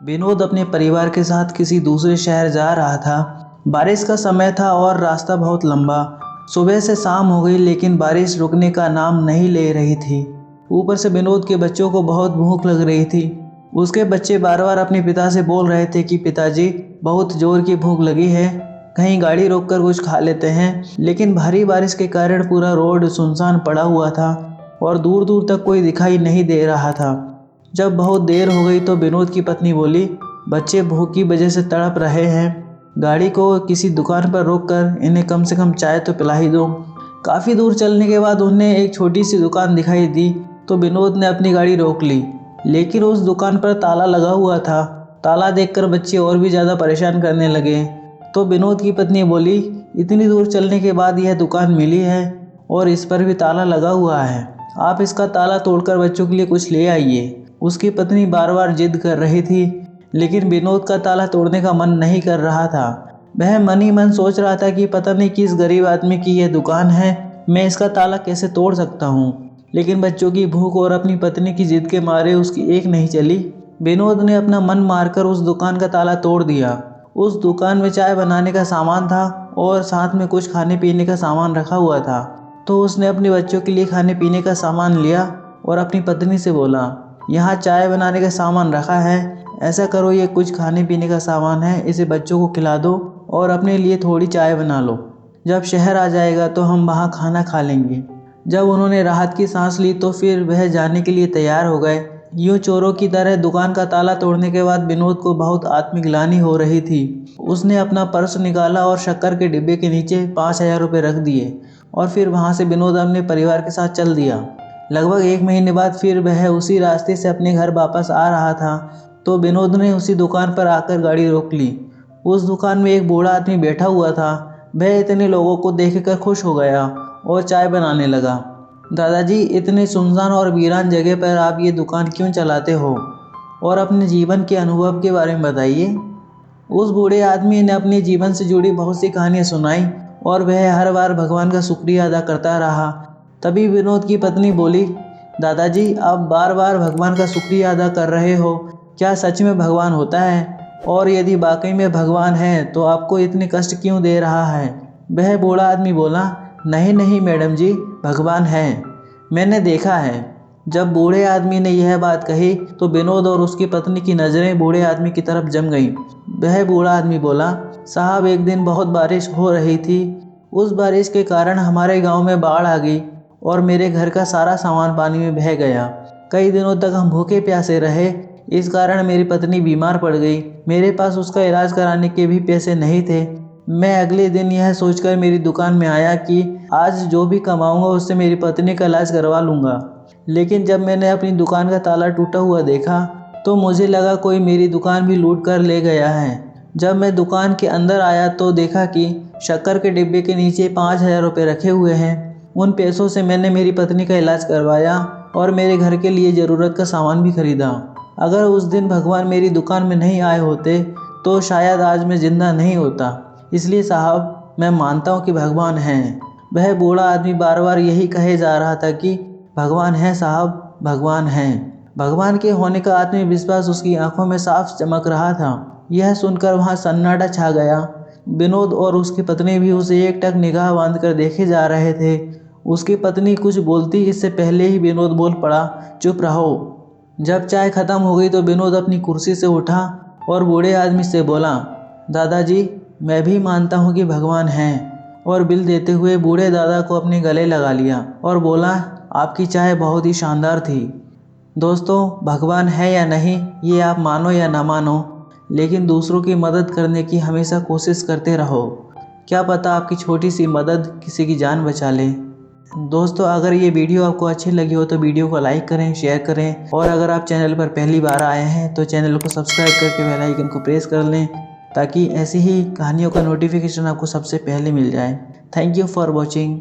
विनोद अपने परिवार के साथ किसी दूसरे शहर जा रहा था। बारिश का समय था और रास्ता बहुत लंबा। सुबह से शाम हो गई लेकिन बारिश रुकने का नाम नहीं ले रही थी। ऊपर से विनोद के बच्चों को बहुत भूख लग रही थी। उसके बच्चे बार बार अपने पिता से बोल रहे थे कि पिताजी, बहुत जोर की भूख लगी है, कहीं गाड़ी रोककर कुछ खा लेते हैं। लेकिन भारी बारिश के कारण पूरा रोड सुनसान पड़ा हुआ था और दूर दूर तक कोई दिखाई नहीं दे रहा था। जब बहुत देर हो गई तो विनोद की पत्नी बोली, बच्चे भूख की वजह से तड़प रहे हैं, गाड़ी को किसी दुकान पर रोककर इन्हें कम से कम चाय तो पिला ही दो। काफ़ी दूर चलने के बाद उन्हें एक छोटी सी दुकान दिखाई दी तो विनोद ने अपनी गाड़ी रोक ली, लेकिन उस दुकान पर ताला लगा हुआ था। ताला देखकर बच्चे और भी ज़्यादा परेशान करने लगे। तो विनोद की पत्नी बोली, इतनी दूर चलने के बाद यह दुकान मिली है और इस पर भी ताला लगा हुआ है, आप इसका ताला तोड़कर बच्चों के लिए कुछ ले आइए। उसकी पत्नी बार बार जिद कर रही थी, लेकिन विनोद का ताला तोड़ने का मन नहीं कर रहा था। वह मन ही मन सोच रहा था कि पता नहीं किस गरीब आदमी की यह दुकान है, मैं इसका ताला कैसे तोड़ सकता हूँ। लेकिन बच्चों की भूख और अपनी पत्नी की जिद के मारे उसकी एक नहीं चली। विनोद ने अपना मन मारकर उस दुकान का ताला तोड़ दिया। उस दुकान में चाय बनाने का सामान था और साथ में कुछ खाने पीने का सामान रखा हुआ था। तो उसने अपने बच्चों के लिए खाने पीने का सामान लिया और अपनी पत्नी से बोला, यहाँ चाय बनाने का सामान रखा है, ऐसा करो ये कुछ खाने पीने का सामान है, इसे बच्चों को खिला दो और अपने लिए थोड़ी चाय बना लो। जब शहर आ जाएगा तो हम वहाँ खाना खा लेंगे। जब उन्होंने राहत की सांस ली तो फिर वह जाने के लिए तैयार हो गए। यूं चोरों की तरह दुकान का ताला तोड़ने के बाद विनोद को बहुत आत्मग्लानि हो रही थी। उसने अपना पर्स निकाला और शक्कर के डिब्बे के नीचे 5,000 रुपये रख दिए और फिर वहाँ से विनोद अपने परिवार के साथ चल दिया। लगभग 1 महीने बाद फिर वह उसी रास्ते से अपने घर वापस आ रहा था तो विनोद ने उसी दुकान पर आकर गाड़ी रोक ली। उस दुकान में एक बूढ़ा आदमी बैठा हुआ था। वह इतने लोगों को देखकर खुश हो गया और चाय बनाने लगा। दादाजी, इतने सुनसान और वीरान जगह पर आप ये दुकान क्यों चलाते हो, और अपने जीवन के अनुभव के बारे में बताइए। उस बूढ़े आदमी ने अपने जीवन से जुड़ी बहुत सी कहानियाँ सुनाई और वह हर बार भगवान का शुक्रिया अदा करता रहा। तभी विनोद की पत्नी बोली, दादाजी, आप बार बार भगवान का शुक्रिया अदा कर रहे हो, क्या सच में भगवान होता है? और यदि वाकई में भगवान है तो आपको इतने कष्ट क्यों दे रहा है? वह बूढ़ा आदमी बोला, नहीं नहीं मैडम जी, भगवान है, मैंने देखा है। जब बूढ़े आदमी ने यह बात कही तो विनोद और उसकी पत्नी की नज़रें बूढ़े आदमी की तरफ जम गईं। वह बूढ़ा आदमी बोला, साहब, एक दिन बहुत बारिश हो रही थी। उस बारिश के कारण हमारे गांव में बाढ़ आ गई और मेरे घर का सारा सामान पानी में बह गया। कई दिनों तक हम भूखे प्यासे रहे, इस कारण मेरी पत्नी बीमार पड़ गई। मेरे पास उसका इलाज कराने के भी पैसे नहीं थे। मैं अगले दिन यह सोचकर मेरी दुकान में आया कि आज जो भी कमाऊंगा उससे मेरी पत्नी का इलाज करवा लूँगा। लेकिन जब मैंने अपनी दुकान का ताला टूटा हुआ देखा तो मुझे लगा कोई मेरी दुकान भी लूट कर ले गया है। जब मैं दुकान के अंदर आया तो देखा कि शक्कर के डिब्बे के नीचे 5,000 रुपये रखे हुए हैं। उन पैसों से मैंने मेरी पत्नी का इलाज करवाया और मेरे घर के लिए ज़रूरत का सामान भी खरीदा। अगर उस दिन भगवान मेरी दुकान में नहीं आए होते तो शायद आज मैं ज़िंदा नहीं होता। इसलिए साहब, मैं मानता हूँ कि भगवान हैं। वह बूढ़ा आदमी बार बार यही कहे जा रहा था कि भगवान है साहब, भगवान हैं। भगवान के होने का आत्मविश्वास उसकी आंखों में साफ चमक रहा था। यह सुनकर वहाँ सन्नाटा छा गया। विनोद और उसकी पत्नी भी उसे एकटक निगाह बांधकर देखे जा रहे थे। उसकी पत्नी कुछ बोलती इससे पहले ही विनोद बोल पड़ा, चुप रहो। जब चाय खत्म हो गई तो विनोद अपनी कुर्सी से उठा और बूढ़े आदमी से बोला, दादाजी, मैं भी मानता हूँ कि भगवान हैं। और बिल देते हुए बूढ़े दादा को अपने गले लगा लिया और बोला, आपकी चाय बहुत ही शानदार थी। दोस्तों, भगवान है या नहीं ये आप मानो या ना मानो, लेकिन दूसरों की मदद करने की हमेशा कोशिश करते रहो। क्या पता आपकी छोटी सी मदद किसी की जान बचा ले। दोस्तों, अगर ये वीडियो आपको अच्छी लगी हो तो वीडियो को लाइक करें, शेयर करें और अगर आप चैनल पर पहली बार आए हैं तो चैनल को सब्सक्राइब करके बेल आइकन को प्रेस कर लें ताकि ऐसी ही कहानियों का नोटिफिकेशन आपको सबसे पहले मिल जाए। Thank you for watching.